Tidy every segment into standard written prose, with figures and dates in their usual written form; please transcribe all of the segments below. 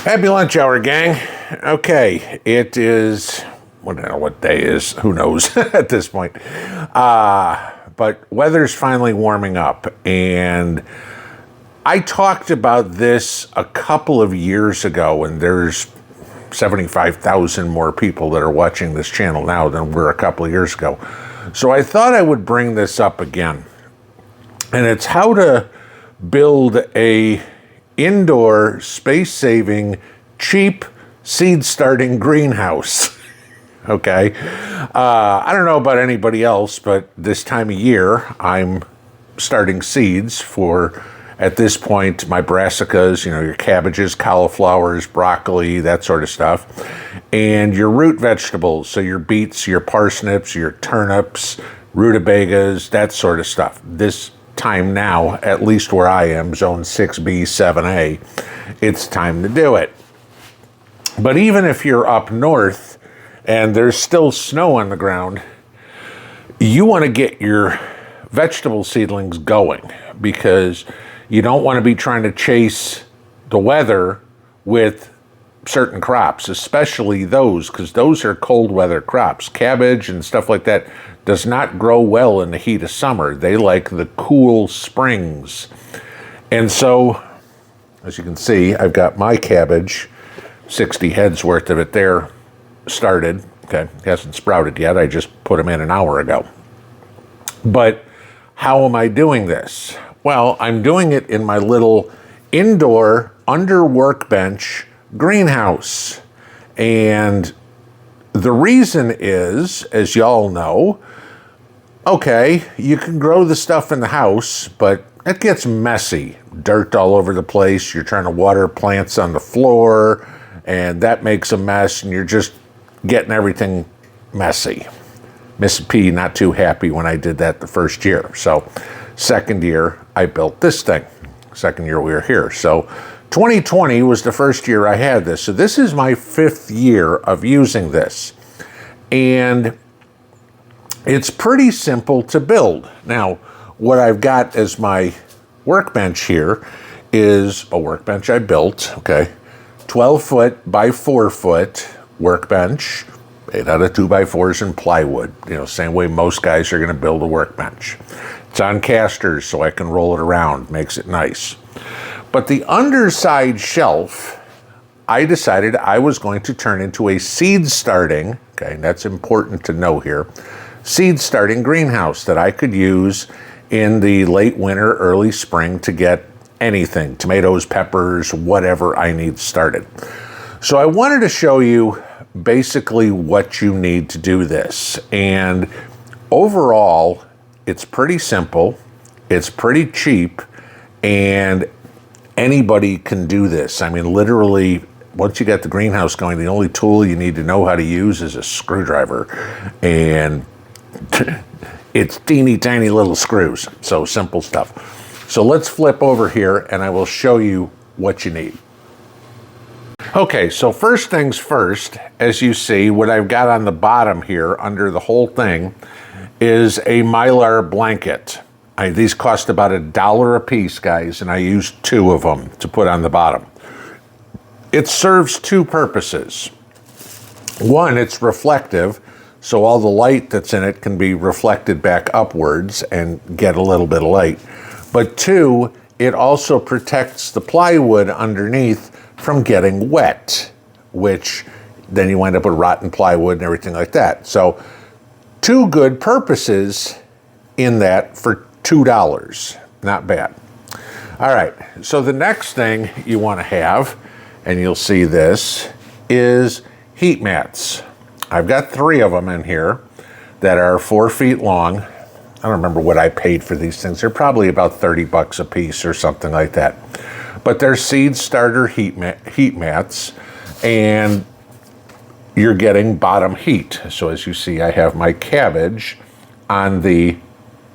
Happy lunch hour, gang. Okay, it is, I don't know what day is, who knows at this point. But weather's finally warming up, and I talked about this a couple of years ago, and there's 75,000 more people that are watching this channel now than were a couple of years ago. So I thought I would bring this up again. And it's how to build a indoor, space-saving, cheap seed-starting greenhouse. Okay? I don't know about anybody else, but this time of year, I'm starting seeds for, at this point, my brassicas, your cabbages, cauliflowers, broccoli, that sort of stuff, and your root vegetables, so your beets, your parsnips, your turnips, rutabagas, that sort of stuff. This time now, at least where I am, zone 6B, 7A, it's time to do it. But even if you're up north and there's still snow on the ground, you want to get your vegetable seedlings going, because you don't want to be trying to chase the weather with certain crops, especially those, because those are cold weather crops. Cabbage and stuff like that does not grow well in the heat of summer. They like the cool springs. And so, as you can see, I've got my cabbage, 60 heads worth of it there, started. Okay, hasn't sprouted yet. I just put them in an hour ago. But how am I doing this? Well, I'm doing it in my little indoor, under workbench greenhouse. And the reason is, as y'all know, okay, you can grow the stuff in the house, but it gets messy. Dirt all over the place. You're trying to water plants on the floor, and that makes a mess, and you're just getting everything messy. Miss P not too happy when I did that the first year. So second year, I built this thing. Second year we were here. So 2020 was the first year I had this. So this is my 5th year of using this. And it's pretty simple to build. Now, what I've got as my workbench here is a workbench I built, okay, 12 foot by 4 foot workbench, made out of 2x4s and plywood, same way most guys are going to build a workbench. It's on casters so I can roll it around, makes it nice. But the underside shelf, I decided I was going to turn into a seed starting, okay, that's important to know here, seed starting greenhouse that I could use in the late winter, early spring to get anything, tomatoes, peppers, whatever I need started. So I wanted to show you basically what you need to do this. And overall, it's pretty simple, it's pretty cheap, and anybody can do this. I mean, literally, once you get the greenhouse going, the only tool you need to know how to use is a screwdriver. And it's teeny tiny little screws, so simple stuff. So let's flip over here and I will show you what you need. Okay, so first things first, as you see, what I've got on the bottom here under the whole thing is a Mylar blanket. These cost about $1 a piece, guys, and I used 2 of them to put on the bottom. It serves 2 purposes. One, it's reflective, so all the light that's in it can be reflected back upwards and get a little bit of light. But 2, it also protects the plywood underneath from getting wet, which then you wind up with rotten plywood and everything like that. So 2 good purposes in that for $2. Not bad. All right, so the next thing you want to have, and you'll see this, is heat mats. I've got 3 of them in here that are 4 feet long. I don't remember what I paid for these things. They're probably about 30 bucks a piece or something like that. But they're seed starter heat mats, and you're getting bottom heat. So as you see, I have my cabbage on the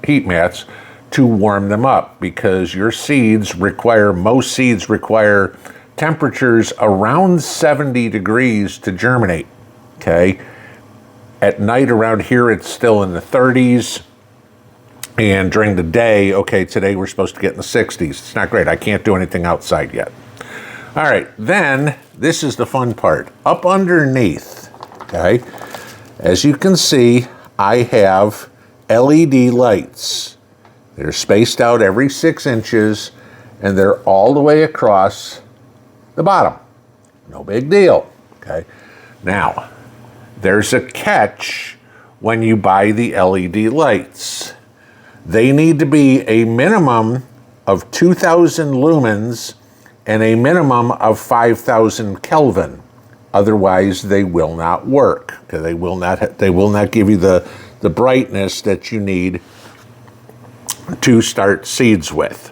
heat mats to warm them up, because your seeds require, most seeds require temperatures around 70 degrees to germinate, okay? At night around here, it's still in the 30s. And during the day, okay, today we're supposed to get in the 60s. It's not great. I can't do anything outside yet. All right, then this is the fun part. Up underneath, okay, as you can see, I have LED lights. They're spaced out every 6 inches, and they're all the way across the bottom. No big deal, okay? Now, there's a catch when you buy the LED lights. They need to be a minimum of 2,000 lumens and a minimum of 5,000 Kelvin. Otherwise, they will not work. Okay? They will not give you the brightness that you need to start seeds with.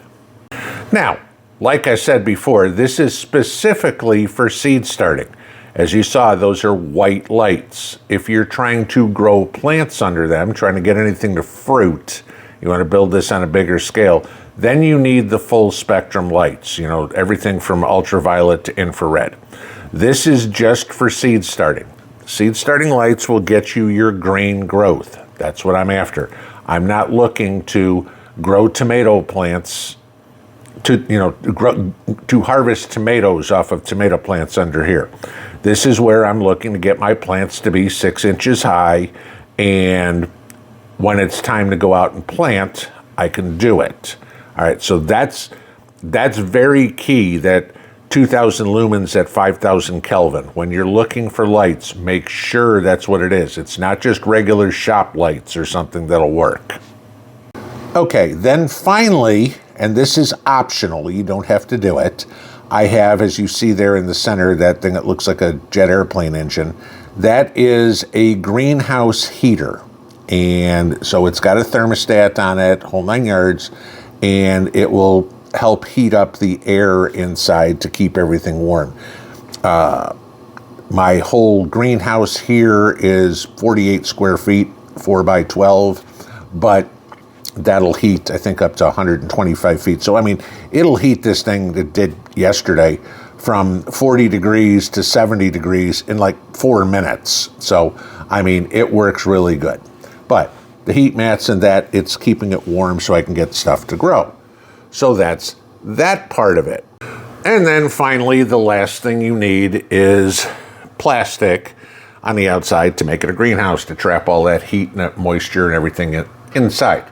Now, like I said before, this is specifically for seed starting. As you saw, those are white lights. If you're trying to grow plants under them, trying to get anything to fruit, you want to build this on a bigger scale, then you need the full spectrum lights, you know, everything from ultraviolet to infrared. This is just for seed starting. Seed starting lights will get you your grain growth. That's what I'm after. I'm not looking to grow tomato plants to harvest tomatoes off of tomato plants under here. This is where I'm looking to get my plants to be 6 inches high, and when it's time to go out and plant, I can do it. All right, so that's very key, that 2,000 lumens at 5,000 Kelvin. When you're looking for lights, make sure that's what it is. It's not just regular shop lights or something that'll work. Okay, then finally, and this is optional, you don't have to do it, I have, as you see there in the center, that thing that looks like a jet airplane engine. That is a greenhouse heater. And so it's got a thermostat on it, whole 9 yards, and it will help heat up the air inside to keep everything warm. My whole greenhouse here is 48 square feet, 4 by 12, but that'll heat, I think, up to 125 feet. So, I mean, it'll heat this thing that did yesterday from 40 degrees to 70 degrees in like 4 minutes. So, I mean, it works really good. But the heat mats and that, it's keeping it warm so I can get stuff to grow. So that's that part of it. And then finally, the last thing you need is plastic on the outside to make it a greenhouse, to trap all that heat and that moisture and everything inside.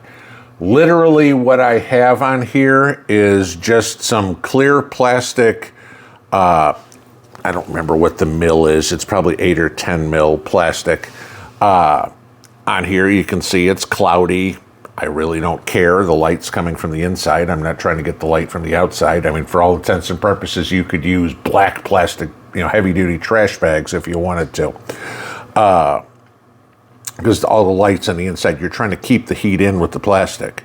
Literally what I have on here is just some clear plastic, I don't remember what the mil is, it's probably 8 or 10 mil plastic. On here you can see it's cloudy. I really don't care. The light's coming from the inside. I'm not trying to get the light from the outside. I mean, for all intents and purposes, you could use black plastic, heavy-duty trash bags if you wanted to. Because all the lights on the inside, you're trying to keep the heat in with the plastic.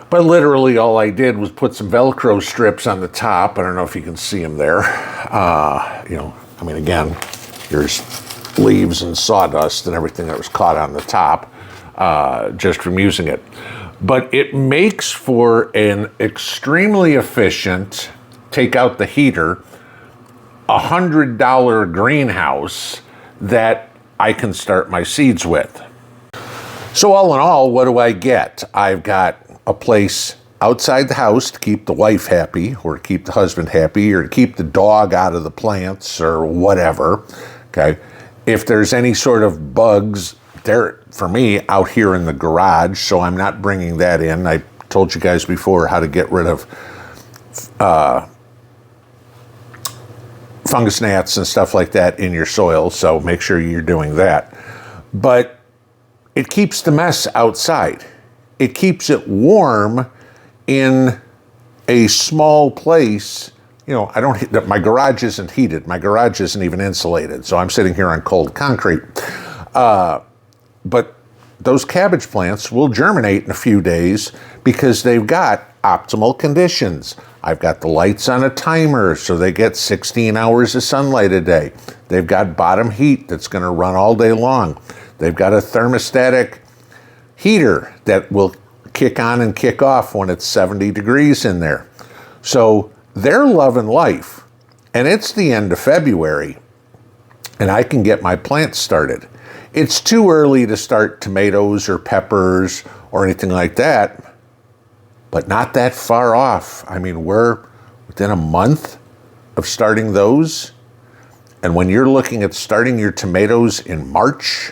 But literally all I did was put some Velcro strips on the top. I don't know if you can see them there. Again, here's leaves and sawdust and everything that was caught on the top just from using it. But it makes for an extremely efficient, take out the heater, $100 greenhouse that I can start my seeds with. So all in all, what do I get? I've got a place outside the house to keep the wife happy, or to keep the husband happy, or to keep the dog out of the plants, or whatever. Okay. If there's any sort of bugs, they're, for me, out here in the garage, so I'm not bringing that in. I told you guys before how to get rid of fungus gnats and stuff like that in your soil, so make sure you're doing that. But it keeps the mess outside. It keeps it warm in a small place. My garage isn't heated. My garage isn't even insulated, so I'm sitting here on cold concrete. But those cabbage plants will germinate in a few days because they've got optimal conditions. I've got the lights on a timer, so they get 16 hours of sunlight a day. They've got bottom heat that's going to run all day long. They've got a thermostatic heater that will kick on and kick off when it's 70 degrees in there. So they're loving life. And it's the end of February, and I can get my plants started. It's too early to start tomatoes or peppers or anything like that, but not that far off. I mean, we're within a month of starting those. And when you're looking at starting your tomatoes in March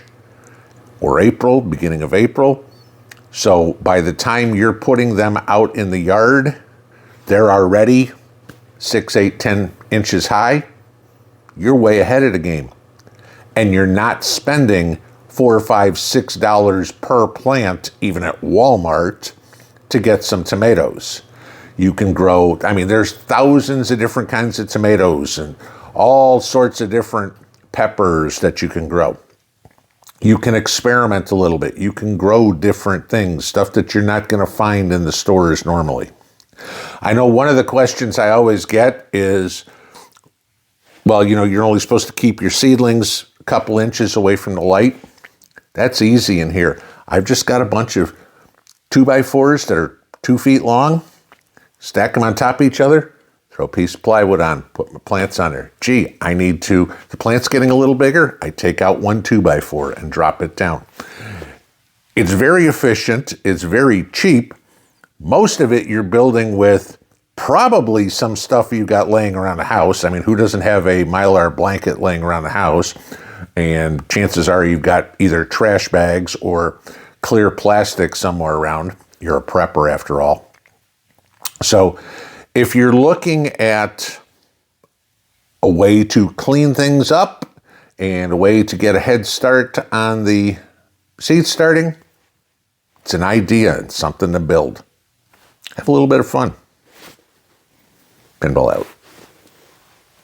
or April, beginning of April, so by the time you're putting them out in the yard, they're already 6, 8, 10 inches high, you're way ahead of the game. And you're not spending $4, $5, $6 per plant, even at Walmart, to get some tomatoes. You can grow, I mean, there's thousands of different kinds of tomatoes and all sorts of different peppers that you can grow. You can experiment a little bit. You can grow different things, stuff that you're not going to find in the stores normally. I know one of the questions I always get is, well, you know, you're only supposed to keep your seedlings a couple inches away from the light. That's easy in here. I've just got a bunch of 2x4s that are 2 feet long, stack them on top of each other, throw a piece of plywood on, put my plants on there. Gee, the plant's getting a little bigger, I take out one 2x4 and drop it down. It's very efficient, it's very cheap. Most of it you're building with probably some stuff you got laying around the house. I mean, who doesn't have a Mylar blanket laying around the house? And chances are you've got either trash bags or clear plastic somewhere around. You're a prepper after all. So if you're looking at a way to clean things up and a way to get a head start on the seed starting, it's an idea and something to build. Have a little bit of fun. Pinball out.